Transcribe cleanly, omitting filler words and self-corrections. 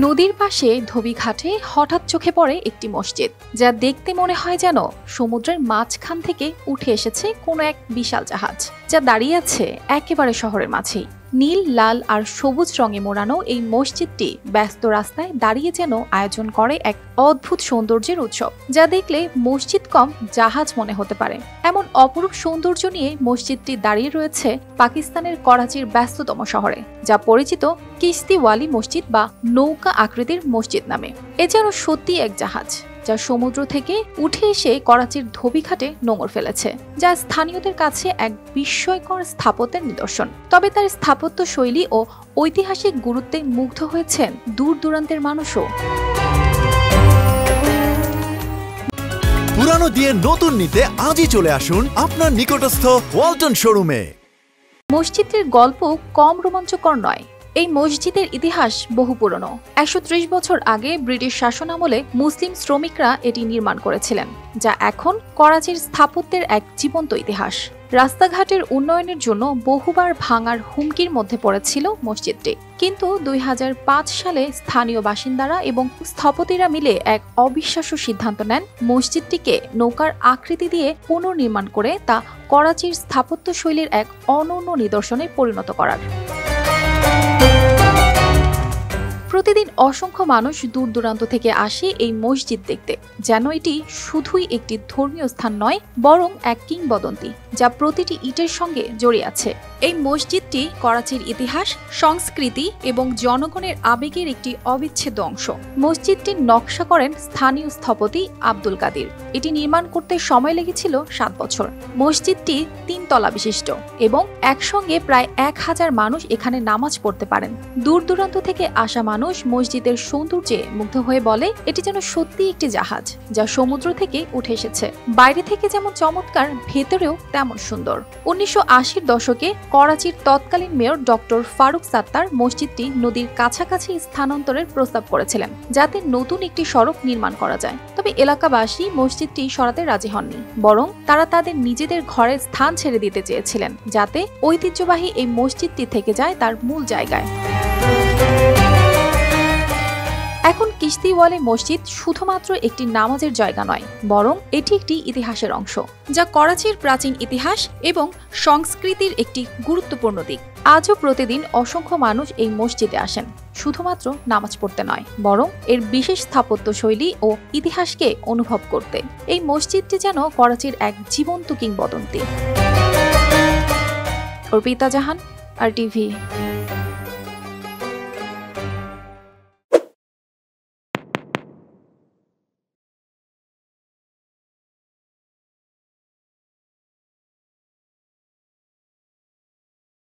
নদীর পাশে ধোবিঘাটে হঠাৎ চোখে পড়ে একটি মসজিদ, যা দেখতে মনে হয় যেন সমুদ্রের মাঝখান থেকে উঠে এসেছে কোনো এক বিশাল জাহাজ, যা দাঁড়িয়ে আছে একেবারে শহরের মাঝেই। নীল, লাল আর সবুজ রঙে মোড়ানো এই মসজিদটি ব্যস্ত রাস্তায় দাঁড়িয়ে যেন আয়োজন করে এক অদ্ভুত সৌন্দর্যের উৎসব, যা দেখলে মসজিদ কম জাহাজ মনে হতে পারে। এমন অপরূপ সৌন্দর্য নিয়ে মসজিদটি দাঁড়িয়ে রয়েছে পাকিস্তানের করাচির ব্যস্ততম শহরে, যা পরিচিত কিস্তিওয়ালি মসজিদ বা নৌকা আকৃতির মসজিদ নামে। এ যেন সত্যি এক জাহাজ, যা সমুদ্র থেকে উঠে এসে করাচির ধোবিঘাটে নোঙর ফেলেছে, যা স্থানীয়দের কাছে এক বিস্ময়কর স্থাপত্যের নিদর্শন। তবে তার স্থাপত্য শৈলী ও ঐতিহাসিক গুরুত্বে মুগ্ধ হয়েছেন দূর দূরান্তের মানুষও। পুরানো দিয়ে নতুন নিতে আজই চলে আসুন আপনার নিকটস্থ ওয়ালটন শোরুমে। মসজিদটির গল্প কম রোমাঞ্চকর নয়। এই মসজিদের ইতিহাস বহু পুরনো। ১৩০ বছর আগে ব্রিটিশ শাসনামলে মুসলিম শ্রমিকরা এটি নির্মাণ করেছিলেন, যা এখন করাচির স্থাপত্যের এক জীবন্ত ইতিহাস। রাস্তাঘাটের উন্নয়নের জন্য বহুবার ভাঙার হুমকির মধ্যে পড়েছিল মসজিদটি, কিন্তু ২০০৫ সালে স্থানীয় বাসিন্দারা এবং স্থপতিরা মিলে এক অবিশ্বাস্য সিদ্ধান্ত নেন মসজিদটিকে নৌকার আকৃতি দিয়ে পুনর্নির্মাণ করে তা করাচির স্থাপত্য শৈলীর এক অনন্য নিদর্শনে পরিণত করার। প্রতিদিন অসংখ্য মানুষ দূর দূরান্ত থেকে আসে এই মসজিদ দেখতে, যেন এটি শুধুই একটি ধর্মীয় স্থান নয়, বরং এক কিংবদন্তি যা প্রতিটি ইটের সঙ্গে জড়িয়ে আছে। এই মসজিদটি করাচির ইতিহাস, সংস্কৃতি এবং জনগণের আবেগের একটি অবিচ্ছেদ্য অংশ। মসজিদটির নকশা করেন স্থানীয় স্থপতি আব্দুল কাদির। এটি নির্মাণ করতে সময় লেগেছিল ৭ বছর। মসজিদটি ৩ তলা বিশিষ্ট এবং একসঙ্গে প্রায় ১,০০০ মানুষ এখানে নামাজ পড়তে পারেন। দূর দূরান্ত থেকে আসা মানুষ মসজিদের সৌন্দর্যে মুগ্ধ হয়ে বলে, এটি যেন সত্যি একটি জাহাজ যা সমুদ্র থেকে উঠে এসেছে। বাইরে থেকে যেমন চমৎকার, ভেতরেও তেমন সুন্দর। ১৯৮০-র দশকে করাচির তৎকালীন মেয়র ডক্টর ফারুক সাত্তার মসজিদটি নদীর কাছাকাছি স্থানান্তরের প্রস্তাব করেছিলেন, যাতে নতুন একটি সড়ক নির্মাণ করা যায়। তবে এলাকাবাসী মসজিদটি সরাতে রাজি হননি, বরং তারা তাদের নিজেদের ঘরের স্থান ছেড়ে দিতে চেয়েছিলেন, যাতে ঐতিহ্যবাহী এই মসজিদটি থেকে যায় তার মূল জায়গায়। এখন কিস্তিওয়ালি মসজিদ শুধুমাত্র একটি নামাজের জায়গা নয়, বরং এটি একটি ইতিহাসের অংশ, যা করাচির প্রাচীন ইতিহাস এবং সংস্কৃতির একটি গুরুত্বপূর্ণ দিক। আজও প্রতিদিন অসংখ্য মানুষ এই মসজিদে আসেন, শুধুমাত্র নামাজ পড়তে নয়, বরং এর বিশেষ স্থাপত্য শৈলী ও ইতিহাসকে অনুভব করতে। এই মসজিদটি যেন করাচির এক জীবন্ত কিংবদন্তি। অর্পিতা জাহান, RTV।